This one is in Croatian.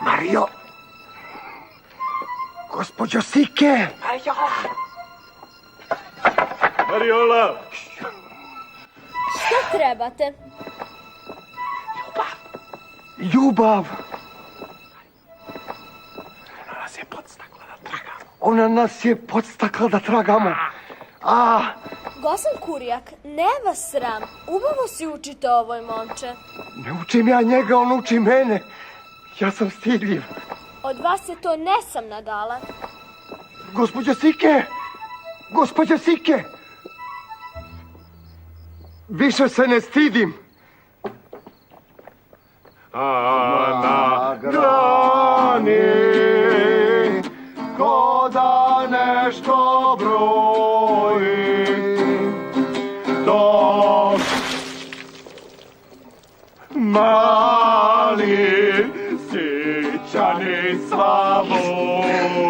Mario! Gospođo Sike! Mariola! Šta trebate? Ljubav! Ona nas je podstakla da tragamo. Gosan Kurjak, ne vas sram. Ubavo si učite ovoj, momče. Ne učim ja njega, on uči mene. Ja sam stidljiv. Od vas je to nesam nadala. Gospođo Sike! Gospođo Sike! Više se ne stidim. A na grani ko da nešto broji, to mali sićani sva voli.